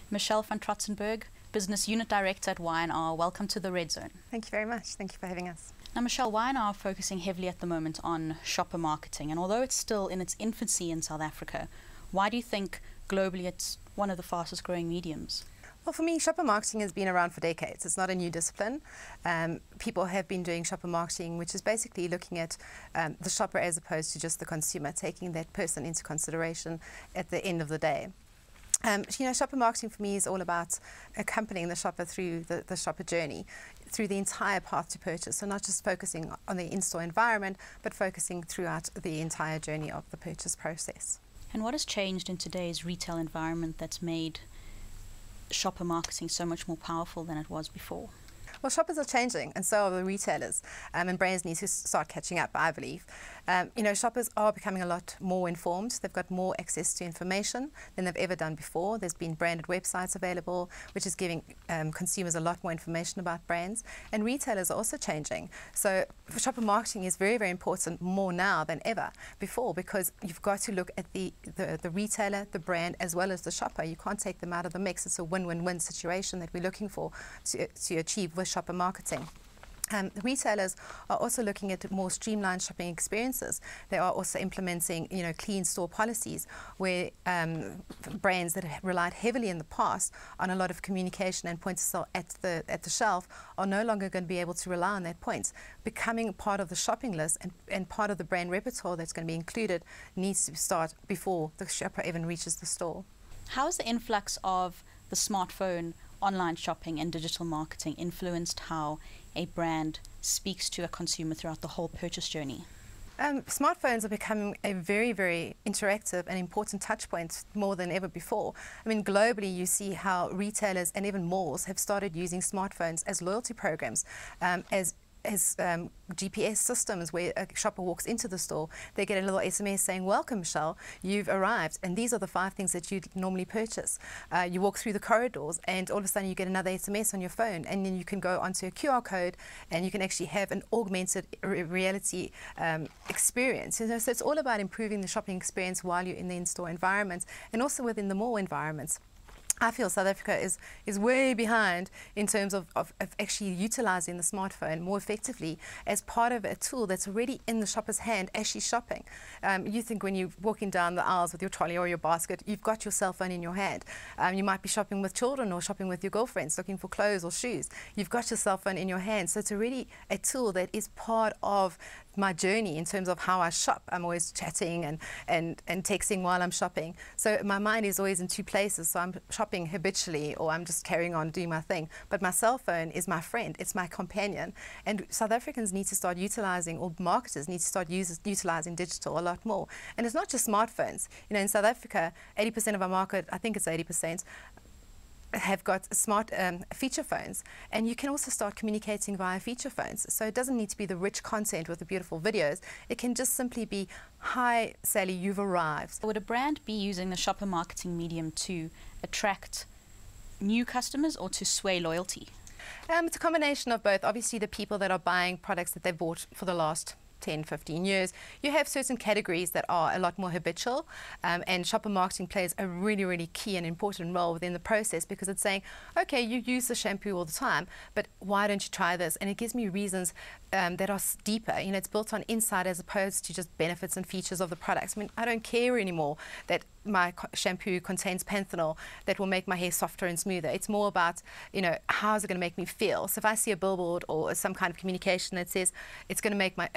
Michelle van Trotsenburg, Business Unit Director at Y&R. Welcome to the Red Zone. Thank you very much. Thank you for having us. Now, Michelle, Y&R are focusing heavily at the moment on shopper marketing, and although it's still in its infancy in South Africa, why do you think globally it's one of the fastest growing mediums? Well, for me, shopper marketing has been around for decades. It's not a new discipline. People have been doing shopper marketing, which is basically looking at the shopper as opposed to just the consumer, taking that person into consideration at the end of the day. Shopper marketing for me is all about accompanying the shopper through the shopper journey, through the entire path to purchase. So not just focusing on the in-store environment, but focusing throughout the entire journey of the purchase process. And what has changed in today's retail environment that's made shopper marketing so much more powerful than it was before? Well, shoppers are changing, and so are the retailers, and brands need to start catching up, I believe. Shoppers are becoming a lot more informed. They've got more access to information than they've ever done before. There's been branded websites available, which is giving consumers a lot more information about brands, and retailers are also changing. So shopper marketing is very, very important, more now than ever before, because you've got to look at the retailer, the brand, as well as the shopper. You can't take them out of the mix. It's a win-win-win situation that we're looking for to achieve with shopper marketing. Retailers are also looking at more streamlined shopping experiences. They are also implementing, clean store policies where brands that have relied heavily in the past on a lot of communication and point of sale at the shelf are no longer going to be able to rely on that point. Becoming part of the shopping list and part of the brand repertoire that's going to be included needs to start before the shopper even reaches the store. How has the influx of the smartphone, online shopping and digital marketing influenced how a brand speaks to a consumer throughout the whole purchase journey? Smartphones are becoming a very, very interactive and important touch point more than ever before. I mean, globally, you see how retailers and even malls have started using smartphones as loyalty programs, as GPS systems where a shopper walks into the store, they get a little SMS saying, "Welcome, Michelle, you've arrived, and these are the 5 things that you normally purchase." You walk through the corridors, and all of a sudden you get another SMS on your phone, and then you can go onto a QR code, and you can actually have an augmented reality experience. So it's all about improving the shopping experience while you're in the in-store environment, and also within the mall environments. I feel South Africa is way behind in terms of actually utilising the smartphone more effectively as part of a tool that's already in the shopper's hand as she's shopping. You think when you're walking down the aisles with your trolley or your basket, you've got your cell phone in your hand. You might be shopping with children or shopping with your girlfriends, looking for clothes or shoes. You've got your cell phone in your hand. So it's already a tool that is part of my journey in terms of how I shop. I'm always chatting and texting while I'm shopping. So my mind is always in 2 places. So I'm shopping habitually, or I'm just carrying on doing my thing. But my cell phone is my friend. It's my companion. And South Africans need to start utilising, or marketers need to start utilising digital a lot more. And it's not just smartphones. In South Africa, 80% of our market, I think it's 80%, have got smart feature phones, and you can also start communicating via feature phones. So it doesn't need to be the rich content with the beautiful videos. It can just simply be, "Hi Sally, you've arrived." Would a brand be using the shopper marketing medium to attract new customers or to sway loyalty? It's a combination of both. Obviously, the people that are buying products that they've bought for the last 10, 15 years, you have certain categories that are a lot more habitual, and shopper marketing plays a really, really key and important role within the process, because it's saying, okay, you use the shampoo all the time, but why don't you try this? And it gives me reasons that are deeper. It's built on insight as opposed to just benefits and features of the products. I mean, I don't care anymore that my shampoo contains panthenol that will make my hair softer and smoother. It's more about, how is it going to make me feel? So if I see a billboard or some kind of communication that says it's going to make my,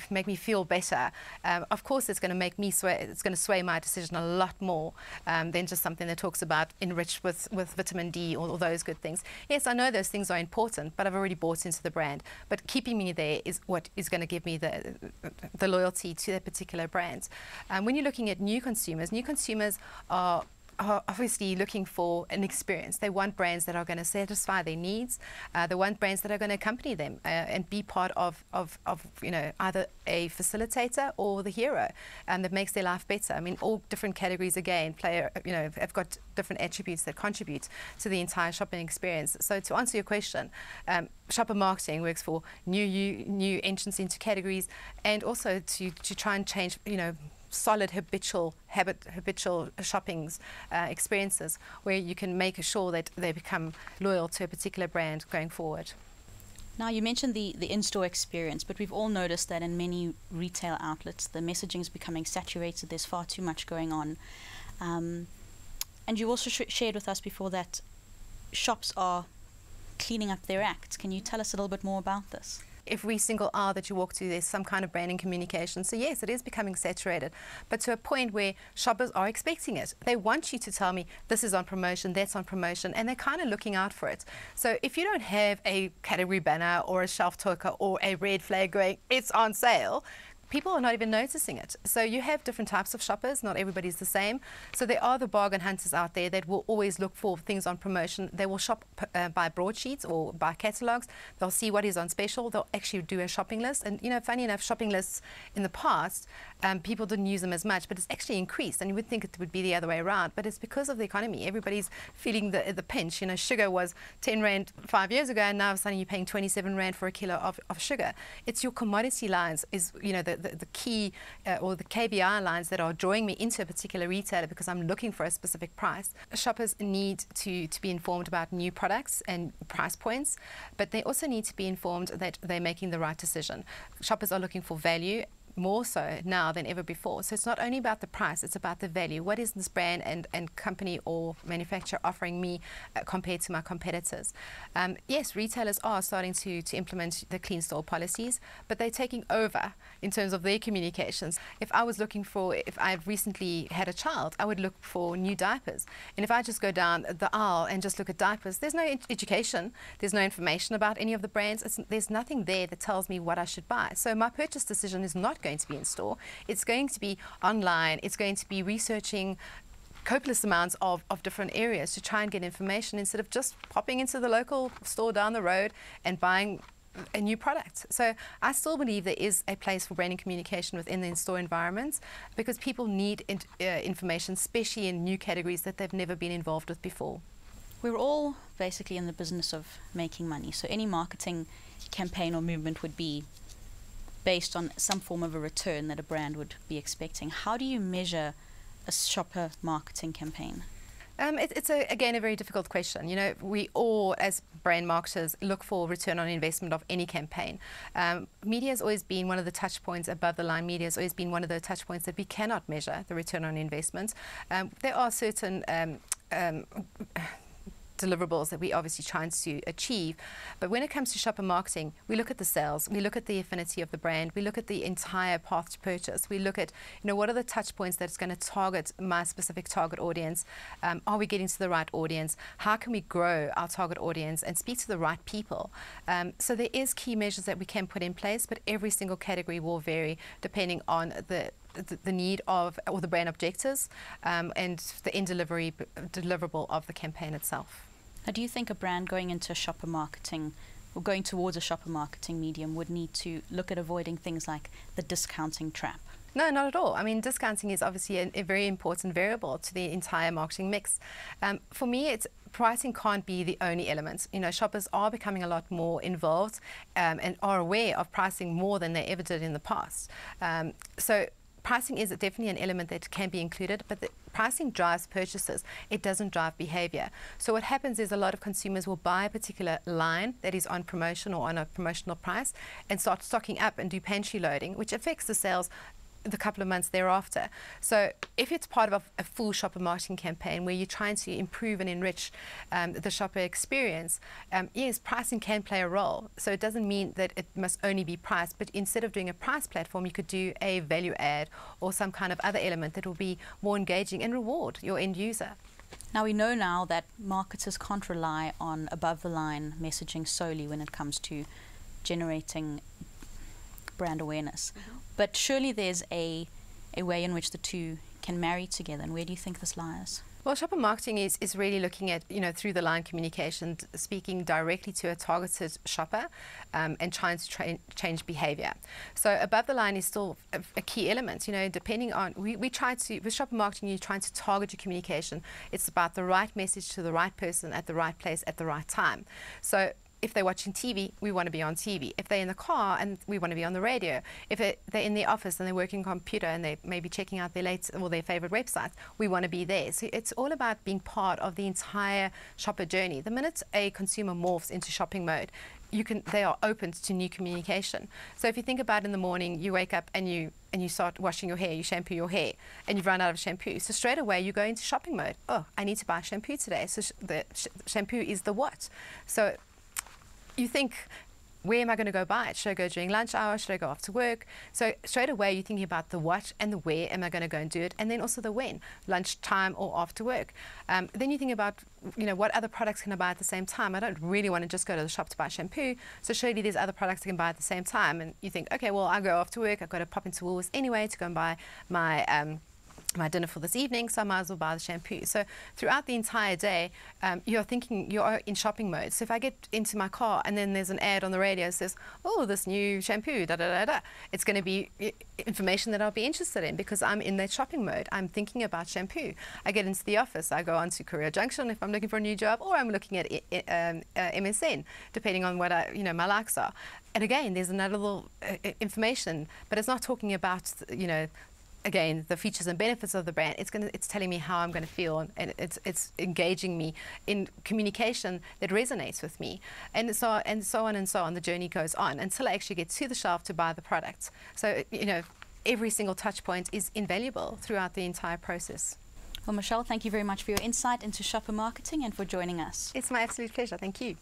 make me feel better, of course it's going to make me sway. It's going to sway my decision a lot more than just something that talks about enriched with vitamin D or those good things. Yes, I know those things are important, but I've already bought into the brand. But keeping me there is what is going to give me the loyalty to that particular brand. When you're looking at new consumers are obviously looking for an experience. They want brands that are going to satisfy their needs. They want brands that are going to accompany them and be part of either a facilitator or the hero, that makes their life better. I mean, all different categories again have got different attributes that contribute to the entire shopping experience. So to answer your question, shopper marketing works for new entrants into categories, and also to try and change solid habitual shoppings experiences where you can make sure that they become loyal to a particular brand going forward. Now, you mentioned the in-store experience, but we've all noticed that in many retail outlets, the messaging is becoming saturated. There's far too much going on. And you also shared with us before that shops are cleaning up their act. Can you tell us a little bit more about this? Every single aisle that you walk to, there's some kind of branding communication. So yes, it is becoming saturated, but to a point where shoppers are expecting it. They want you to tell me this is on promotion, that's on promotion, and they're kind of looking out for it. So if you don't have a category banner or a shelf talker or a red flag going, it's on sale, people are not even noticing it. So you have different types of shoppers, not everybody's the same. So there are the bargain hunters out there that will always look for things on promotion. They will shop by broadsheets or by catalogues. They'll see what is on special. They'll actually do a shopping list. And you know, funny enough, shopping lists in the past, people didn't use them as much, but it's actually increased. And you would think it would be the other way around, but it's because of the economy. Everybody's feeling the pinch. You know, sugar was 10 Rand 5 years ago, and now suddenly you're paying 27 Rand for a kilo of sugar. It's your commodity lines is, you know, the key or the KBI lines that are drawing me into a particular retailer because I'm looking for a specific price. Shoppers need to be informed about new products and price points, but they also need to be informed that they're making the right decision. Shoppers are looking for value, more so now than ever before. So it's not only about the price, it's about the value. What is this brand and company or manufacturer offering me compared to my competitors? Yes, retailers are starting to implement the clean store policies, but they're taking over in terms of their communications. If I've recently had a child, I would look for new diapers. And if I just go down the aisle and just look at diapers, there's no education, there's no information about any of the brands. There's nothing there that tells me what I should buy. So my purchase decision is not going to be in store. It's going to be online. It's going to be researching copious amounts of different areas to try and get information instead of just popping into the local store down the road and buying a new product. So I still believe there is a place for branding communication within the in-store environments because people need information, especially in new categories that they've never been involved with before. We're all basically in the business of making money, so any marketing campaign or movement would be based on some form of a return that a brand would be expecting. How do you measure a shopper marketing campaign? It's again a very difficult question. You know, we all as brand marketers look for return on investment of any campaign. Media has always been one of the touch points, above the line media has always been one of the touch points that we cannot measure the return on investment. There are certain deliverables that we obviously trying to achieve, but when it comes to shopper marketing, we look at the sales, we look at the affinity of the brand, we look at the entire path to purchase, we look at, you know, what are the touch points that's going to target my specific target audience, are we getting to the right audience, how can we grow our target audience and speak to the right people. So there is key measures that we can put in place, but every single category will vary depending on the need of or the brand objectives and the end deliverable of the campaign itself. Now, do you think a brand going into shopper marketing or going towards a shopper marketing medium would need to look at avoiding things like the discounting trap? No, not at all. I mean, discounting is obviously a very important variable to the entire marketing mix. For me, pricing can't be the only element. You know, shoppers are becoming a lot more involved and are aware of pricing more than they ever did in the past. So pricing is definitely an element that can be included, but the pricing drives purchases. It doesn't drive behavior. So what happens is a lot of consumers will buy a particular line that is on promotion or on a promotional price and start stocking up and do pantry loading, which affects the sales the couple of months thereafter. So if it's part of a full shopper marketing campaign where you're trying to improve and enrich the shopper experience, yes, pricing can play a role. So it doesn't mean that it must only be price, but instead of doing a price platform, you could do a value add or some kind of other element that will be more engaging and reward your end user. Now, we know now that marketers can't rely on above-the-line messaging solely when it comes to generating brand awareness. But surely there's a way in which the two can marry together, and where do you think this lies? Well, shopper marketing is really looking at, you know, through the line communication, speaking directly to a targeted shopper and trying to change behavior. So above the line is still a key element, you know, depending on, we try to, with shopper marketing, you're trying to target your communication. It's about the right message to the right person at the right place at the right time. So if they're watching TV, we want to be on TV. If they're in the car, and we want to be on the radio. If they're in the office and they're working on computer and they may be checking out their latest or their favorite websites, we want to be there. So it's all about being part of the entire shopper journey. The minute a consumer morphs into shopping mode, they are open to new communication. So if you think about in the morning, you wake up and you start washing your hair, you shampoo your hair, and you've run out of shampoo. So straight away you go into shopping mode. Oh, I need to buy shampoo today. So the shampoo is the what. So you think, where am I going to go buy it? Should I go during lunch hour? Should I go after work? So straight away you're thinking about the what and the where am I going to go and do it, and then also the when, lunchtime or after work. Then you think about, what other products can I buy at the same time? I don't really want to just go to the shop to buy shampoo, so surely there's other products I can buy at the same time. And you think, okay, well, I go after work, I've got to pop into Woolworths anyway to go and buy my dinner for this evening, so I might as well buy the shampoo. So throughout the entire day, you're in shopping mode. So if I get into my car and then there's an ad on the radio that says, oh, this new shampoo, da da da da, it's going to be information that I'll be interested in because I'm in that shopping mode. I'm thinking about shampoo. I get into the office, I go on to Career Junction if I'm looking for a new job, or I'm looking at MSN, depending on what my likes are. And again, there's another little information, but it's not talking about, again, the features and benefits of the brand. It's telling me how I'm going to feel, and it's engaging me in communication that resonates with me, and so on and so on. The journey goes on until I actually get to the shelf to buy the product. So every single touch point is invaluable throughout the entire process. Well, Michelle, thank you very much for your insight into shopper marketing and for joining us. It's my absolute pleasure. Thank you.